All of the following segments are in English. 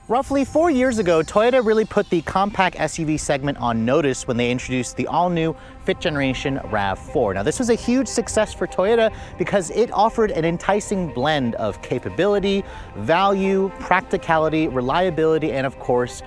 Roughly 4 years ago, Toyota really put the compact SUV segment on notice when they introduced the all-new 5th generation RAV4. Now, this was a huge success for Toyota because it offered an enticing blend of capability, value, practicality, reliability, and of course,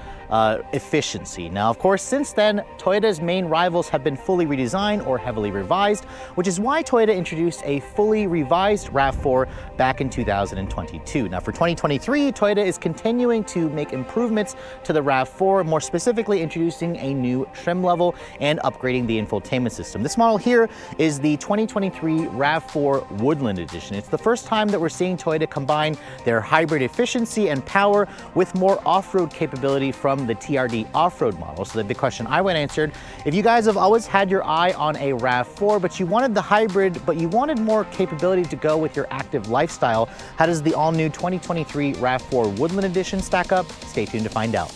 efficiency. Now, of course, since then, Toyota's main rivals have been fully redesigned or heavily revised, which is why Toyota introduced a fully revised RAV4 back in 2022. Now, for 2023, Toyota is continuing to make improvements to the RAV4, more specifically introducing a new trim level and upgrading the infotainment system. This model here is the 2023 RAV4 Woodland Edition. It's the first time that we're seeing Toyota combine their hybrid efficiency and power with more off-road capability from the TRD off-road model. So the big question I would answer, if you guys have always had your eye on a RAV4, but you wanted the hybrid, but you wanted more capability to go with your active lifestyle, how does the all-new 2023 RAV4 Woodland Edition stack up? Stay tuned to find out.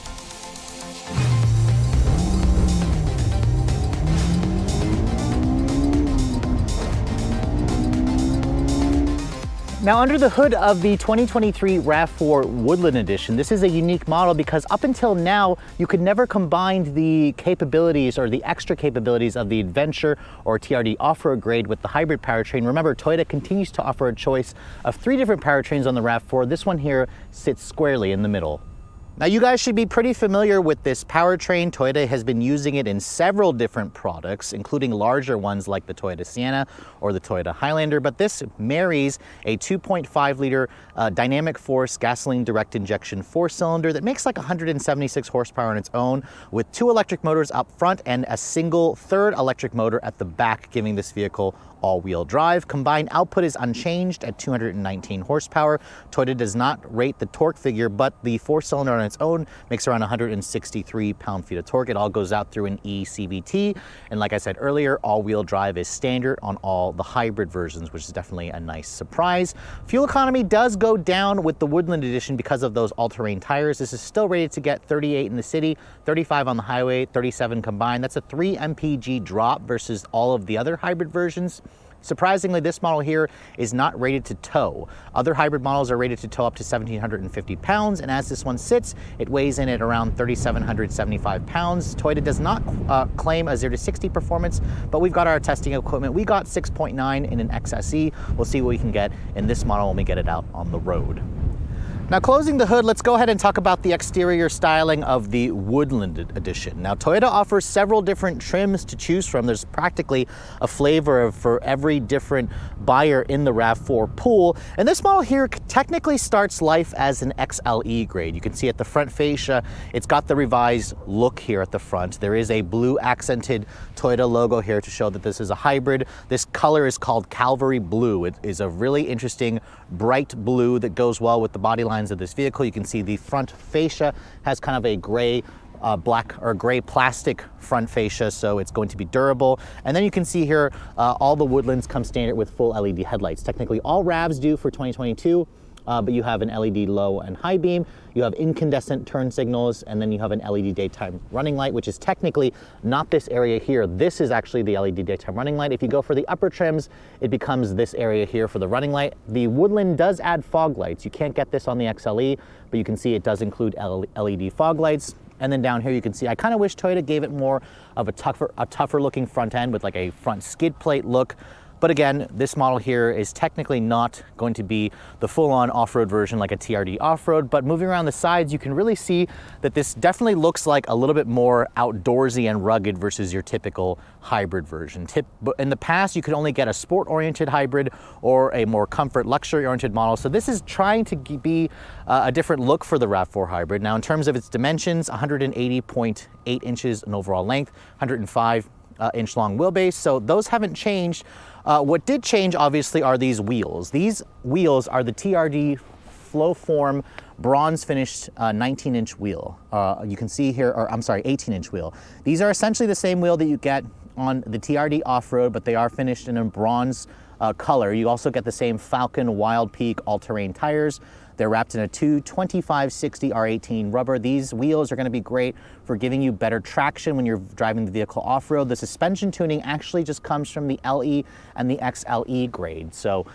Now, under the hood of the 2023 RAV4 Woodland Edition, this is a unique model because up until now, you could never combine the capabilities or the extra capabilities of the Adventure or TRD off-road grade with the hybrid powertrain. Remember, Toyota continues to offer a choice of 3 different powertrains on the RAV4. This one here sits squarely in the middle. Now, you guys should be pretty familiar with this powertrain. Toyota has been using it in several different products, including larger ones like the Toyota Sienna or the Toyota Highlander, but this marries a 2.5 liter dynamic force gasoline direct injection 4-cylinder that makes like 176 horsepower on its own, with 2 electric motors up front and a single third electric motor at the back, giving this vehicle all-wheel drive. Combined output is unchanged at 219 horsepower. Toyota does not rate the torque figure, but the 4-cylinder on its own makes around 163 pound-feet of torque. It all goes out through an eCVT, and like I said earlier, all-wheel drive is standard on all the hybrid versions, which is definitely a nice surprise. Fuel economy does go down with the Woodland Edition because of those all-terrain tires. This is still rated to get 38 in the city, 35 on the highway, 37 combined. That's a 3 mpg drop versus all of the other hybrid versions. Surprisingly, this model here is not rated to tow. Other hybrid models are rated to tow up to 1,750 pounds, and as this one sits, it weighs in at around 3,775 pounds. Toyota does not claim a 0 to 60 performance, but we've got our testing equipment. We got 6.9 in an XSE. We'll see what we can get in this model when we get it out on the road. Now, closing the hood, let's go ahead and talk about the exterior styling of the Woodland Edition. Now, Toyota offers several different trims to choose from. There's practically a flavor for every different buyer in the RAV4 pool. And this model here technically starts life as an XLE grade. You can see at the front fascia, it's got the revised look here at the front. There is a blue accented Toyota logo here to show that this is a hybrid. This color is called Calvary Blue. It is a really interesting bright blue that goes well with the body line of this vehicle. You can see the front fascia has kind of a gray black or gray plastic front fascia, so it's going to be durable. And then you can see here all the Woodlands come standard with full LED headlights. Technically all RAVs do for 2022, but you have an LED low and high beam, you have incandescent turn signals, and then you have an LED daytime running light, which is technically not this area here. This is actually the LED daytime running light. If you go for the upper trims, it becomes this area here for the running light. The Woodland does add fog lights. You can't get this on the XLE, but you can see it does include LED fog lights. And then down here you can see, I kind of wish Toyota gave it more of a tougher looking front end with like a front skid plate look. But again, this model here is technically not going to be the full-on off-road version like a TRD off-road, but moving around the sides, you can really see that this definitely looks like a little bit more outdoorsy and rugged versus your typical hybrid version. In the past, you could only get a sport-oriented hybrid or a more comfort, luxury-oriented model. So this is trying to be a different look for the RAV4 hybrid. Now, in terms of its dimensions, 180.8 inches in overall length, 105 inch long wheelbase, so those haven't changed. What did change, obviously, are these wheels. These wheels are the TRD Flowform bronze finished 19-inch wheel. You can see here, or I'm sorry, 18-inch wheel. These are essentially the same wheel that you get on the TRD off-road, but they are finished in a bronze color. You also get the same Falcon Wild Peak all-terrain tires. They're wrapped in a 225/60 R18 rubber. These wheels are going to be great for giving you better traction when you're driving the vehicle off-road. The suspension tuning actually just comes from the LE and the XLE grade. So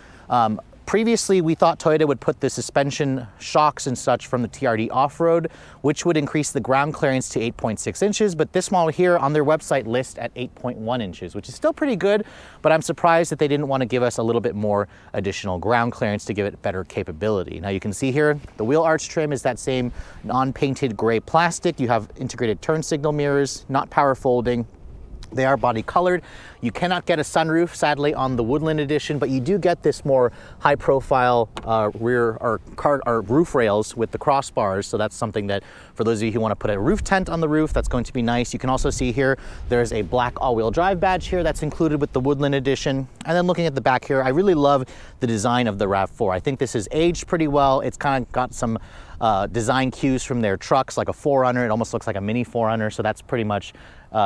Previously, we thought Toyota would put the suspension shocks and such from the TRD off-road, which would increase the ground clearance to 8.6 inches, but this model here on their website lists at 8.1 inches, which is still pretty good, but I'm surprised that they didn't want to give us a little bit more additional ground clearance to give it better capability. Now you can see here, the wheel arch trim is that same non-painted gray plastic. You have integrated turn signal mirrors, not power folding. They are body colored. You cannot get a sunroof, sadly, on the Woodland edition, but you do get this more high profile rear or roof rails with the crossbars. So that's something that for those of you who want to put a roof tent on the roof, that's going to be nice. You can also see here, there's a black all-wheel drive badge here that's included with the Woodland edition. And then looking at the back here, I really love the design of the RAV4. I think this is aged pretty well. It's kind of got some design cues from their trucks, like a 4Runner. It almost looks like a mini 4Runner, so that's pretty much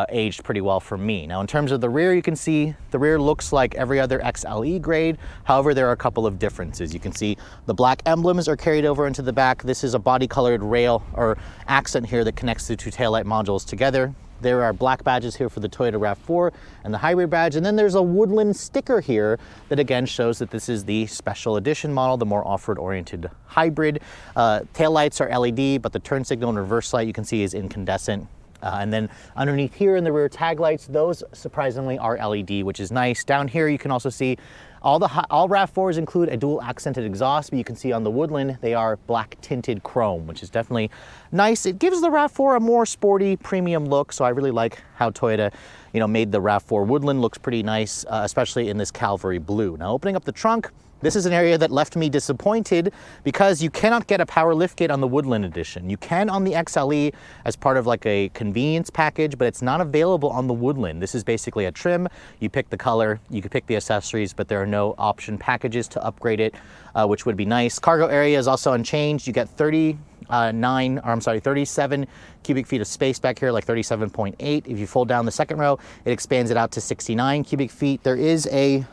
aged pretty well for me. Now in terms of the rear, you can see the rear looks like every other XLE grade. However, there are a couple of differences. You can see the black emblems are carried over into the back. This is a body colored rail or accent here that connects the two taillight modules together. There are black badges here for the Toyota RAV4 and the hybrid badge. And then there's a Woodland sticker here that again shows that this is the special edition model, the more off-road oriented hybrid. Taillights are LED, but the turn signal and reverse light you can see is incandescent. And then underneath here in the rear tag lights, those surprisingly are LED, which is nice. Down here you can also see all RAV4s include a dual accented exhaust, but you can see on the Woodland they are black tinted chrome, which is definitely nice. It gives the RAV4 a more sporty premium look, so I really like how Toyota made the RAV4 Woodland. Looks pretty nice, especially in this Calvary blue. Now opening up the trunk, this is an area that left me disappointed because you cannot get a power liftgate on the Woodland edition. You can on the XLE as part of like a convenience package, but it's not available on the Woodland. This is basically a trim. You pick the color, you can pick the accessories, but there are no option packages to upgrade it, which would be nice. Cargo area is also unchanged. You get 37 cubic feet of space back here, like 37.8. If you fold down the second row, it expands it out to 69 cubic feet. There is a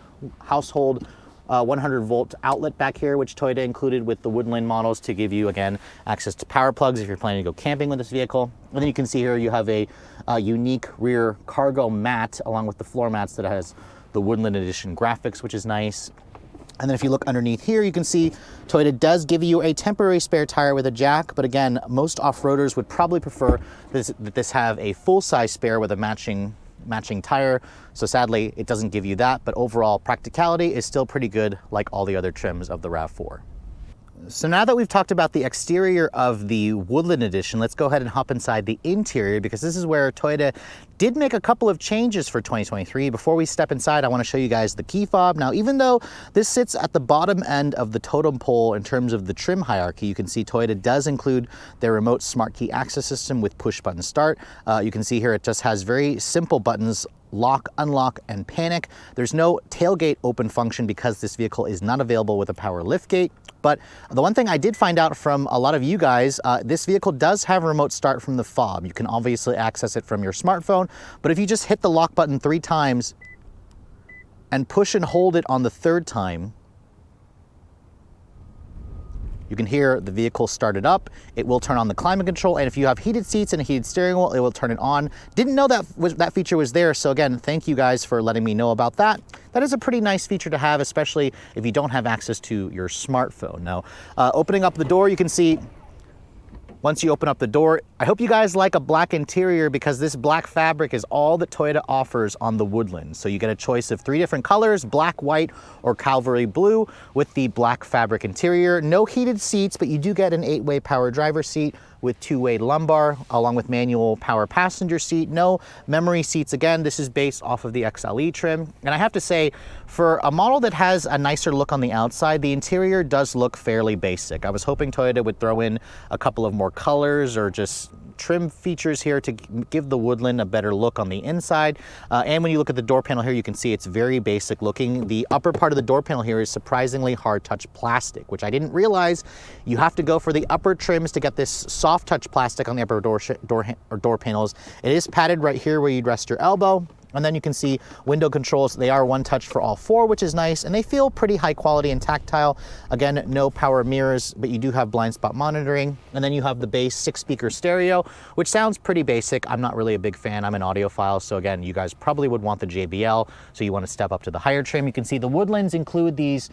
household 100 volt outlet back here, which Toyota included with the Woodland models to give you, again, access to power plugs if you're planning to go camping with this vehicle. And then you can see here you have a unique rear cargo mat along with the floor mats that has the Woodland edition graphics, which is nice. And then if you look underneath here, you can see Toyota does give you a temporary spare tire with a jack, but again, most off-roaders would probably prefer that this have a full-size spare with a matching tire. So sadly, it doesn't give you that, but overall practicality is still pretty good like all the other trims of the RAV4. So now that we've talked about the exterior of the Woodland edition, let's go ahead and hop inside the interior, because this is where Toyota did make a couple of changes for 2023. Before we step inside, I want to show you guys the key fob. Now, even though this sits at the bottom end of the totem pole in terms of the trim hierarchy, you can see Toyota does include their remote smart key access system with push button start. You can see here it just has very simple buttons: lock, unlock, and panic. There's no tailgate open function because this vehicle is not available with a power liftgate. But the one thing I did find out from a lot of you guys, this vehicle does have a remote start from the fob. You can obviously access it from your smartphone, but if you just hit the lock button 3 times and push and hold it on the 3rd time, you can hear the vehicle started up. It will turn on the climate control, and if you have heated seats and a heated steering wheel, it will turn it on. Didn't know that feature was there, so again, thank you guys for letting me know about that. That is a pretty nice feature to have, especially if you don't have access to your smartphone. Now, opening up the door, you can see once you open up the door, I hope you guys like a black interior, because this black fabric is all that Toyota offers on the Woodland. So you get a choice of 3 different colors: black, white, or Calvary blue with the black fabric interior. No heated seats, but you do get an 8-way power driver seat with 2-way lumbar, along with manual power passenger seat. No memory seats. Again, this is based off of the XLE trim. And I have to say, for a model that has a nicer look on the outside, the interior does look fairly basic. I was hoping Toyota would throw in a couple of more colors or just trim features here to give the Woodland a better look on the inside. And when you look at the door panel here, you can see it's very basic looking. The upper part of the door panel here is surprisingly hard touch plastic, which I didn't realize. You have to go for the upper trims to get this soft touch plastic on the upper door panels. It is padded right here where you'd rest your elbow. And then you can see window controls. They are one touch for all four, which is nice. And they feel pretty high quality and tactile. Again, no power mirrors, but you do have blind spot monitoring. And then you have the base 6-speaker stereo, which sounds pretty basic. I'm not really a big fan. I'm an audiophile. So again, you guys probably would want the JBL. So you want to step up to the higher trim. You can see the Woodlands include these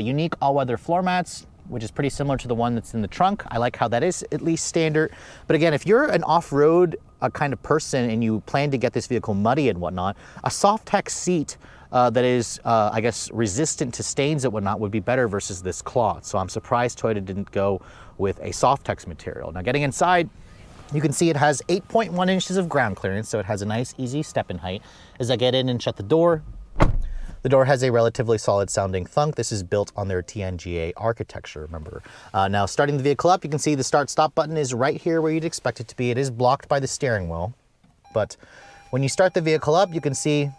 unique all-weather floor mats, which is pretty similar to the one that's in the trunk. I like how that is at least standard. But again, if you're an off-road kind of person and you plan to get this vehicle muddy and whatnot, a Softex seat that is, I guess, resistant to stains and whatnot would be better versus this cloth. So I'm surprised Toyota didn't go with a Softex material. Now getting inside, you can see it has 8.1 inches of ground clearance, so it has a nice, easy step-in height. As I get in and shut the door has a relatively solid sounding thunk. This is built on their TNGA architecture, remember. Now starting the vehicle up, you can see the start-stop button is right here where you'd expect it to be. It is blocked by the steering wheel, but when you start the vehicle up, you can see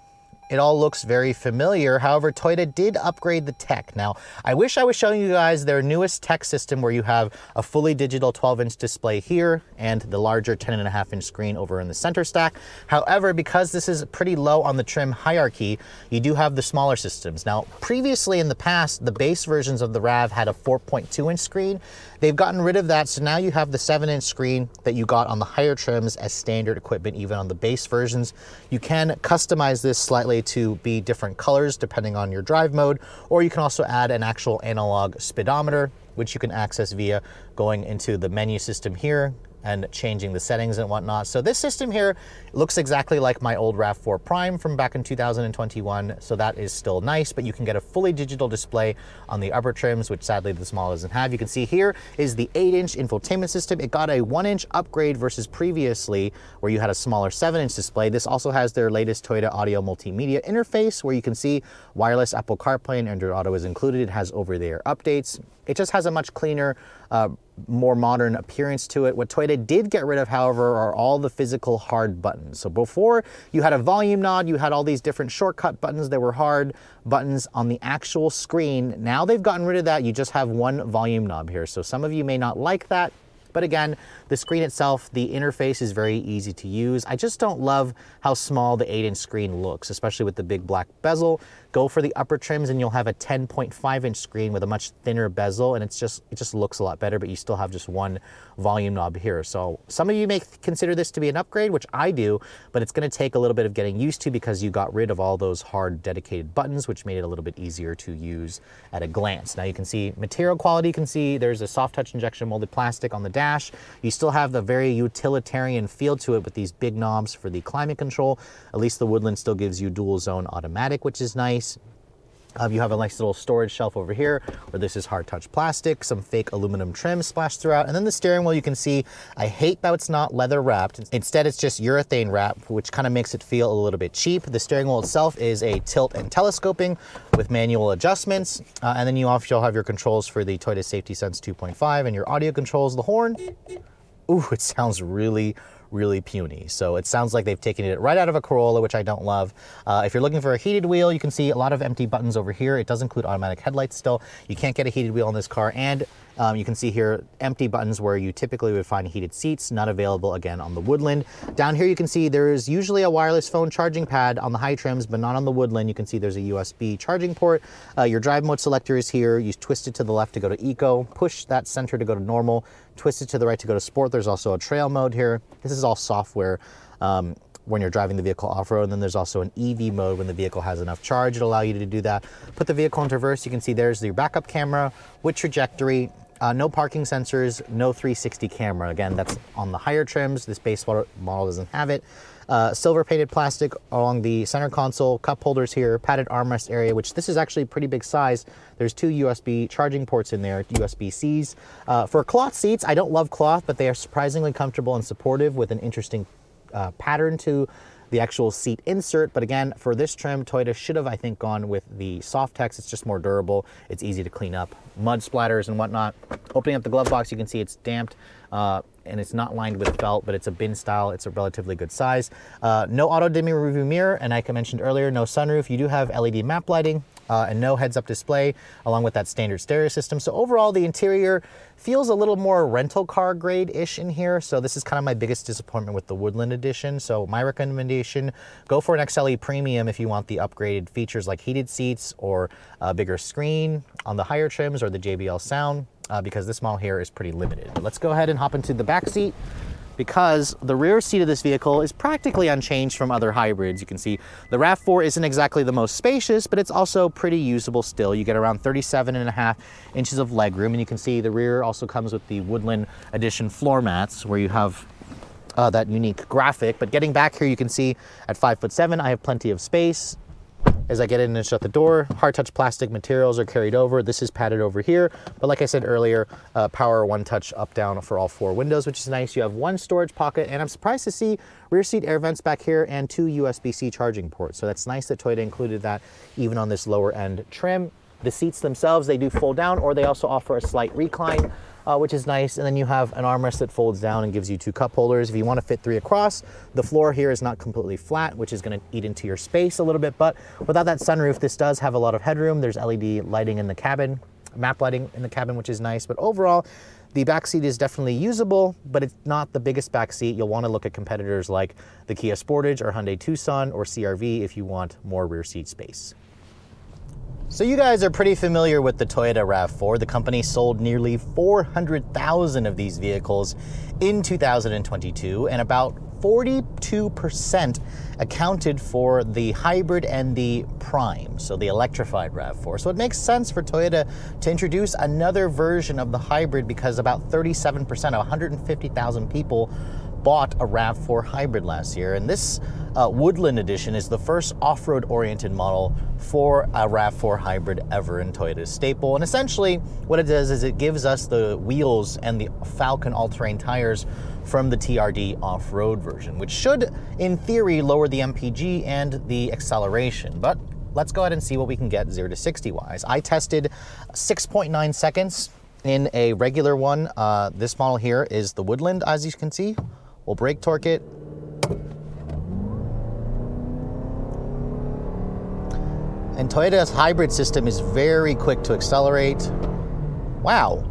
it all looks very familiar. However, Toyota did upgrade the tech. Now, I wish I was showing you guys their newest tech system where you have a fully digital 12-inch display here and the larger 10.5-inch screen over in the center stack. However, because this is pretty low on the trim hierarchy, you do have the smaller systems. Now, previously in the past, the base versions of the RAV had a 4.2-inch screen. They've gotten rid of that, so now you have the 7-inch screen that you got on the higher trims as standard equipment, even on the base versions. You can customize this slightly to be different colors depending on your drive mode, or you can also add an actual analog speedometer, which you can access via going into the menu system here and changing the settings and whatnot. So this system here looks exactly like my old RAV4 Prime from back in 2021. So that is still nice, but you can get a fully digital display on the upper trims, which sadly the small doesn't have. You can see here is the 8-inch infotainment system. It got a 1-inch upgrade versus previously where you had a smaller 7-inch display. This also has their latest Toyota audio multimedia interface where you can see wireless Apple CarPlay and Android Auto is included. It has over-the-air updates. It just has a much cleaner, more modern appearance to it. What Toyota did get rid of, however, are all the physical hard buttons. So before you had a volume knob, you had all these different shortcut buttons that were hard buttons on the actual screen. Now they've gotten rid of that. You just have one volume knob here. So some of you may not like that. But again, the screen itself, the interface is very easy to use. I just don't love how small the 8-inch screen looks, especially with the big black bezel. Go for the upper trims and you'll have a 10.5-inch screen with a much thinner bezel, and it just looks a lot better, but you still have just one volume knob here. So some of you may consider this to be an upgrade, which I do, but it's gonna take a little bit of getting used to because you got rid of all those hard dedicated buttons, which made it a little bit easier to use at a glance. Now you can see material quality, you can see there's a soft touch injection molded plastic on the dash. You still have the very utilitarian feel to it with these big knobs for the climate control. At least the Woodland still gives you dual zone automatic, which is nice. You have a nice little storage shelf over here where this is hard touch plastic, some fake aluminum trim splashed throughout, and then the steering wheel you can see, I hate that it's not leather wrapped. Instead it's just urethane wrap, which kind of makes it feel a little bit cheap. The steering wheel itself is a tilt and telescoping with manual adjustments, and then you also have your controls for the Toyota Safety Sense 2.5 and your audio controls. The horn, ooh, it sounds really puny. So it sounds like they've taken it right out of a Corolla, which I don't love. If you're looking for a heated wheel, you can see a lot of empty buttons over here. It does include automatic headlights still. You can't get a heated wheel in this car, and you can see here empty buttons where you typically would find heated seats, not available again on the Woodland. Down here you can see there's usually a wireless phone charging pad on the high trims, but not on the Woodland. You can see there's a USB charging port. Your drive mode selector is here. You twist it to the left to go to eco, push that center to go to normal, twist it to the right to go to sport. There's also a trail mode here. This is all software when you're driving the vehicle off-road. And then there's also an EV mode when the vehicle has enough charge. It'll allow you to do that. Put the vehicle into reverse. You can see there's your backup camera with trajectory. No parking sensors, no 360 camera. Again, that's on the higher trims. This base model doesn't have it. Silver painted plastic along the center console, cup holders here, padded armrest area, which this is actually pretty big size. There's 2 USB charging ports in there, USB-Cs. For cloth seats, I don't love cloth, but they are surprisingly comfortable and supportive with an interesting pattern to the actual seat insert. But again, for this trim, Toyota should have, I think, gone with the Softex. It's just more durable. It's easy to clean up mud splatters and whatnot. Opening up the glove box, you can see it's damped and it's not lined with felt, but it's a bin style. It's a relatively good size. No auto dimming rearview mirror, and like I mentioned earlier, no sunroof. You do have LED map lighting and no heads-up display, along with that standard stereo system. So overall, the interior feels a little more rental car grade-ish in here. So this is kind of my biggest disappointment with the Woodland Edition. So my recommendation, go for an XLE Premium if you want the upgraded features like heated seats or a bigger screen on the higher trims or the JBL sound. Because this model here is pretty limited. But let's go ahead and hop into the back seat, because the rear seat of this vehicle is practically unchanged from other hybrids. You can see the RAV4 isn't exactly the most spacious, but it's also pretty usable still. You get around 37.5 inches of legroom, and you can see the rear also comes with the Woodland Edition floor mats, where you have that unique graphic. But getting back here, you can see at 5'7", I have plenty of space. As I get in and shut the door, hard touch plastic materials are carried over. This is padded over here, but like I said earlier, power one touch up down for all 4 windows, which is nice. You have 1 storage pocket, and I'm surprised to see rear seat air vents back here and 2 USB-C charging ports. So that's nice that Toyota included that even on this lower end trim. The seats themselves, they do fold down, or they also offer a slight recline, which is nice. And then you have an armrest that folds down and gives you 2 cup holders. If you want to fit 3 across, the floor here is not completely flat, which is going to eat into your space a little bit. But without that sunroof, this does have a lot of headroom. There's LED lighting in the cabin, map lighting in the cabin, which is nice. But overall, the back seat is definitely usable, but it's not the biggest back seat. You'll want to look at competitors like the Kia Sportage or Hyundai Tucson or CR-V if you want more rear seat space. So you guys are pretty familiar with the Toyota RAV4. The company sold nearly 400,000 of these vehicles in 2022, and about 42% accounted for the hybrid and the Prime, so the electrified RAV4. So it makes sense for Toyota to introduce another version of the hybrid, because about 37%, 150,000 people bought a RAV4 hybrid last year. And this Woodland Edition is the first off-road oriented model for a RAV4 hybrid ever in Toyota's staple. And essentially what it does is it gives us the wheels and the Falcon all-terrain tires from the TRD off-road version, which should, in theory, lower the MPG and the acceleration. But let's go ahead and see what we can get 0 to 60 wise. I tested 6.9 seconds in a regular one. This model here is the Woodland, as you can see. We'll brake torque it. And Toyota's hybrid system is very quick to accelerate. Wow,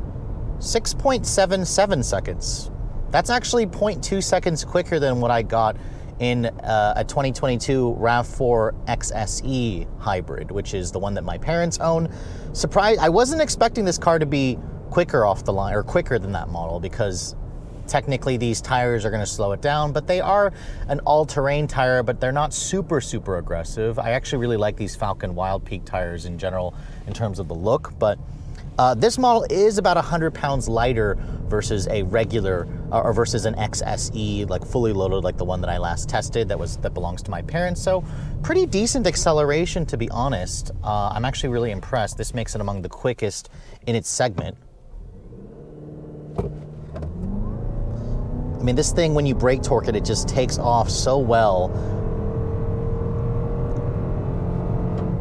6.77 seconds. That's actually 0.2 seconds quicker than what I got in a 2022 RAV4 XSE hybrid, which is the one that my parents own. Surprised, I wasn't expecting this car to be quicker off the line, or quicker than that model, because technically these tires are going to slow it down, but they are an all-terrain tire, but they're not super aggressive. I actually really like these Falcon Wild Peak tires in general in terms of the look, but this model is about 100 pounds lighter versus a regular, or versus an XSE, like fully loaded, like the one that I last tested that belongs to my parents. So pretty decent acceleration, to be honest. I'm actually really impressed. This makes it among the quickest in its segment. I mean, this thing, when you brake torque it, it just takes off so well.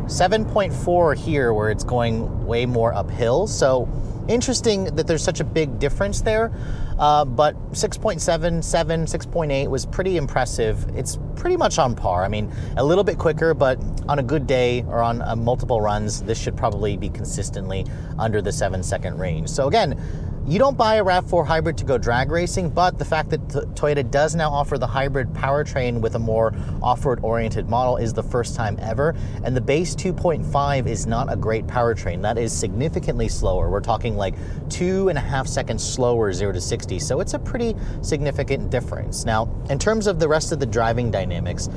7.4 here, where it's going way more uphill. So interesting that there's such a big difference there. But 6.77, 6.8 was pretty impressive. It's pretty much on par. I mean, a little bit quicker, but on a good day or on multiple runs, this should probably be consistently under the 7-second range. So again, you don't buy a RAV4 hybrid to go drag racing, but the fact that Toyota does now offer the hybrid powertrain with a more off-road oriented model is the first time ever. And the base 2.5 is not a great powertrain. That is significantly slower. We're talking like 2.5 seconds slower 0 to 60. So it's a pretty significant difference. Now, in terms of the rest of the driving dynamics,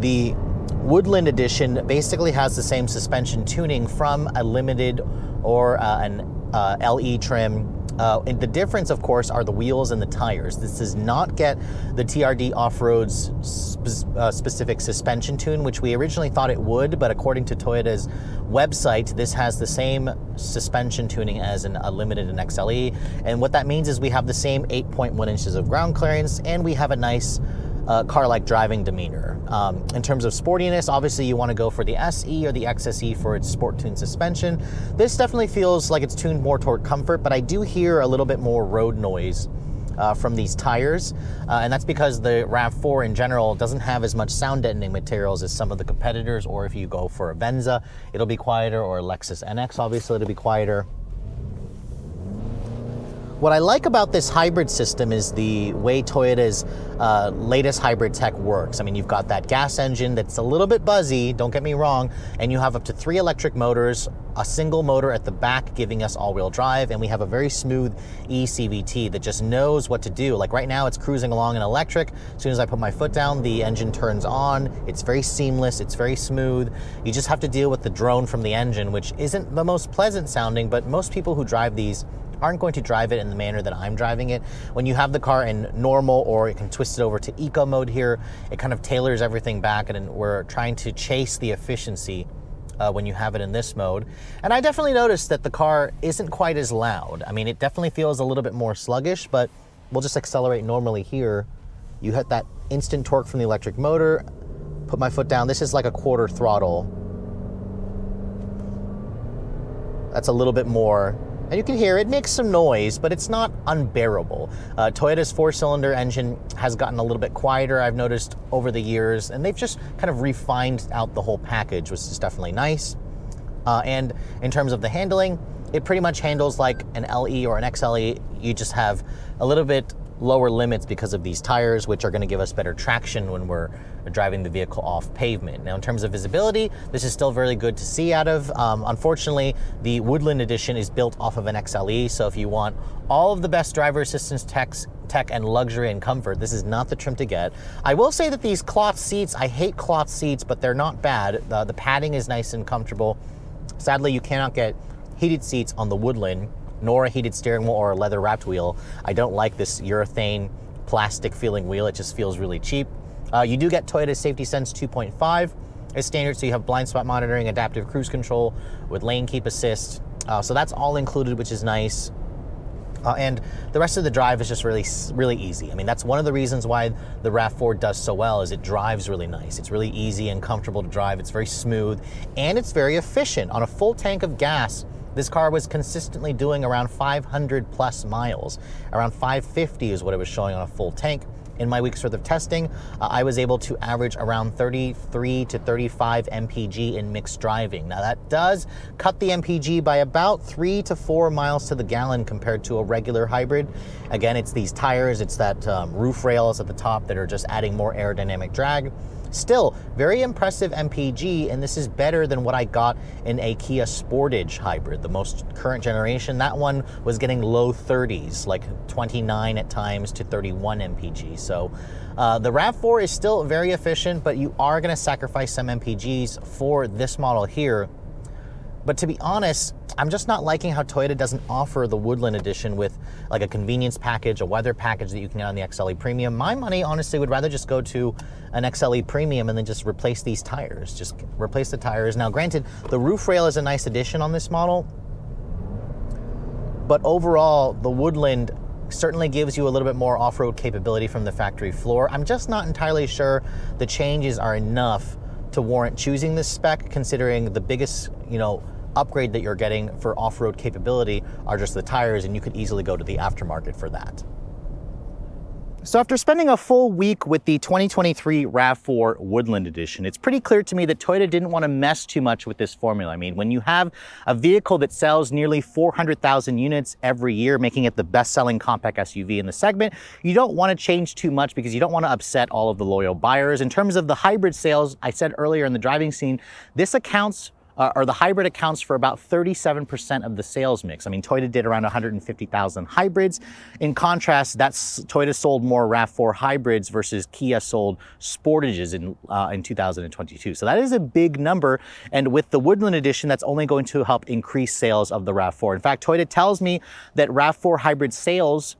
the Woodland Edition basically has the same suspension tuning from a limited or an LE trim. And the difference, of course, are the wheels and the tires. This does not get the TRD Off-Road's specific suspension tune, which we originally thought it would, but according to Toyota's website, this has the same suspension tuning as a Limited and XLE. And what that means is we have the same 8.1 inches of ground clearance, and we have a nice car-like driving demeanor. In terms of sportiness, obviously you want to go for the SE or the XSE for its sport-tuned suspension. This definitely feels like it's tuned more toward comfort, but I do hear a little bit more road noise from these tires, and that's because the RAV4 in general doesn't have as much sound deadening materials as some of the competitors, or if you go for a Venza, it'll be quieter, or a Lexus NX, obviously it'll be quieter. What I like about this hybrid system is the way Toyota's latest hybrid tech works. I mean, you've got that gas engine that's a little bit buzzy, don't get me wrong, and you have up to 3 electric motors, a single motor at the back giving us all-wheel drive, and we have a very smooth eCVT that just knows what to do. Like right now, it's cruising along in electric. As soon as I put my foot down, the engine turns on. It's very seamless, it's very smooth. You just have to deal with the drone from the engine, which isn't the most pleasant sounding, but most people who drive these aren't going to drive it in the manner that I'm driving it. When you have the car in normal, or it can twist it over to eco mode here, it kind of tailors everything back, and we're trying to chase the efficiency when you have it in this mode. And I definitely noticed that the car isn't quite as loud. I mean, it definitely feels a little bit more sluggish, but we'll just accelerate normally here. You hit that instant torque from the electric motor, put my foot down. This is like a quarter throttle. That's a little bit more. And you can hear it makes some noise, but it's not unbearable. Toyota's 4-cylinder engine has gotten a little bit quieter, I've noticed, over the years, and they've just kind of refined out the whole package, which is definitely nice. And in terms of the handling, it pretty much handles like an LE or an XLE. You just have a little bit lower limits because of these tires, which are going to give us better traction when we're driving the vehicle off pavement. Now, in terms of visibility, this is still very good to see out of. Unfortunately, the Woodland edition is built off of an XLE, so if you want all of the best driver assistance tech and luxury and comfort, this is not the trim to get. I will say that these cloth seats, I hate cloth seats, but they're not bad. The padding is nice and comfortable. Sadly, you cannot get heated seats on the Woodland, nor a heated steering wheel or a leather wrapped wheel. I don't like this urethane plastic feeling wheel. It just feels really cheap. You do get Toyota Safety Sense 2.5 as standard, so you have blind spot monitoring, adaptive cruise control with lane keep assist. So that's all included, which is nice. And the rest of the drive is just really easy. I mean, that's one of the reasons why the RAV4 does so well, is it drives really nice. It's really easy and comfortable to drive. It's very smooth, and it's very efficient. On a full tank of gas, this car was consistently doing around 500 plus miles. Around 550 is what it was showing on a full tank. In my week's worth of testing, I was able to average around 33 to 35 mpg in mixed driving. Now that does cut the mpg by about 3 to 4 miles to the gallon compared to a regular hybrid. Again, it's these tires, it's that roof rails at the top that are just adding more aerodynamic drag. Still, very impressive mpg, and this is better than what I got in a Kia Sportage hybrid, the most current generation. That one was getting low 30s, like 29 at times to 31 mpg. So the RAV4 is still very efficient, but you are going to sacrifice some mpgs for this model here. But to be honest, I'm just not liking how Toyota doesn't offer the Woodland edition with like a convenience package, a weather package that you can get on the XLE Premium. My money, honestly, would rather just go to an XLE Premium and then just replace these tires. Just replace the tires. Now, granted, the roof rail is a nice addition on this model, but overall, the Woodland certainly gives you a little bit more off-road capability from the factory floor. I'm just not entirely sure the changes are enough to warrant choosing this spec, considering the biggest, upgrade that you're getting for off-road capability are just the tires, and you could easily go to the aftermarket for that. So after spending a full week with the 2023 RAV4 Woodland Edition, it's pretty clear to me that Toyota didn't want to mess too much with this formula. I mean, when you have a vehicle that sells nearly 400,000 units every year, making it the best-selling compact SUV in the segment, you don't want to change too much because you don't want to upset all of the loyal buyers. In terms of the hybrid sales, I said earlier in the driving scene, this accounts or the hybrid accounts for about 37% of the sales mix. I mean, Toyota did around 150,000 hybrids. In contrast, Toyota sold more RAV4 hybrids versus Kia sold Sportages in 2022. So that is a big number. And with the Woodland Edition, that's only going to help increase sales of the RAV4. In fact, Toyota tells me that RAV4 hybrid sales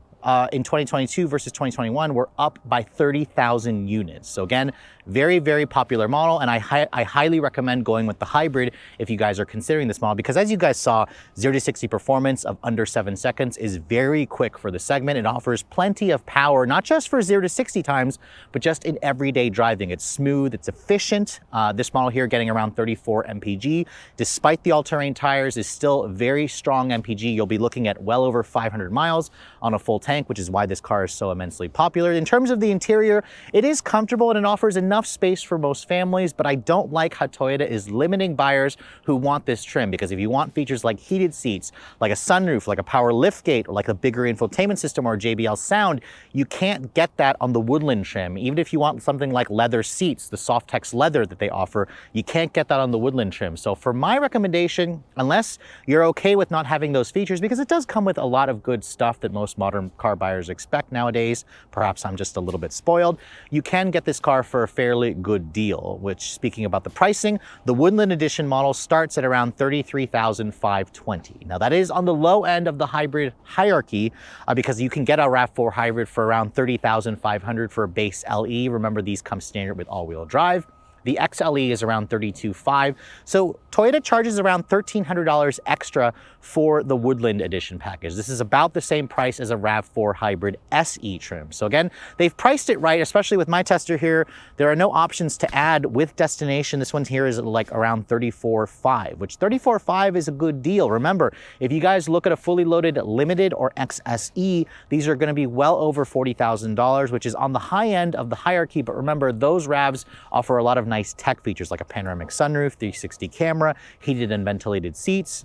in 2022 versus 2021 were up by 30,000 units. So again, very, very popular model, and I highly recommend going with the hybrid if you guys are considering this model, because as you guys saw, 0 to 60 performance of under 7 seconds is very quick for the segment. It offers plenty of power, not just for 0 to 60 times, but just in everyday driving. It's smooth, it's efficient. This model here getting around 34 mpg. Despite the all-terrain tires, is still very strong mpg. You'll be looking at well over 500 miles on a full tank. blank, which is why this car is so immensely popular. In terms of the interior, it is comfortable and it offers enough space for most families, but I don't like how Toyota is limiting buyers who want this trim, because if you want features like heated seats, like a sunroof, like a power liftgate, or like a bigger infotainment system or JBL sound, you can't get that on the Woodland trim. Even if you want something like leather seats, the Softex leather that they offer, you can't get that on the Woodland trim. So for my recommendation, unless you're okay with not having those features, because it does come with a lot of good stuff that most modern car buyers expect nowadays, perhaps I'm just a little bit spoiled, you can get this car for a fairly good deal, which, speaking about the pricing, the Woodland Edition model starts at around $33,520. Now that is on the low end of the hybrid hierarchy, because you can get a RAV4 hybrid for around $30,500 for a base LE. Remember, these come standard with all-wheel drive. The XLE is around $32,500. So Toyota charges around $1,300 extra for the Woodland Edition package. This is about the same price as a RAV4 hybrid SE trim. So again, they've priced it right, especially with my tester here. There are no options to add with destination. This one here is like around $34,500, which $34,500 is a good deal. Remember, if you guys look at a fully loaded Limited or XSE, these are going to be well over $40,000, which is on the high end of the hierarchy. But remember, those RAVs offer a lot of nice tech features like a panoramic sunroof, 360 camera, heated and ventilated seats,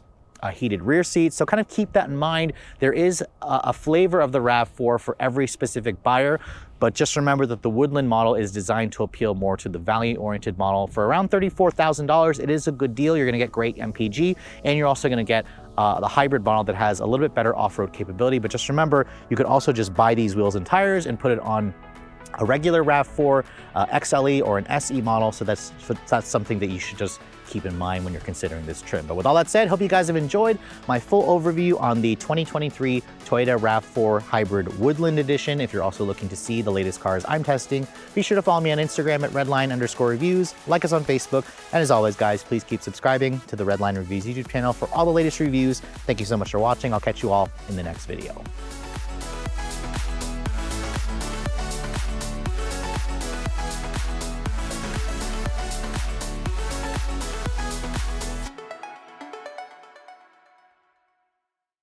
heated rear seats. So kind of keep that in mind. There is a flavor of the RAV4 for every specific buyer, but just remember that the Woodland model is designed to appeal more to the value-oriented model. For around $34,000, it is a good deal. You're going to get great MPG, and you're also going to get the hybrid model that has a little bit better off-road capability. But just remember, you could also just buy these wheels and tires and put it on a regular RAV4 XLE or an SE model. So that's something that you should just keep in mind when you're considering this trim. But with all that said, hope you guys have enjoyed my full overview on the 2023 Toyota RAV4 Hybrid Woodland Edition. If you're also looking to see the latest cars I'm testing, be sure to follow me on Instagram at redline_reviews, like us on Facebook, and as always, guys, please keep subscribing to the Redline Reviews YouTube channel for all the latest reviews. Thank you so much for watching. I'll catch you all in the next video.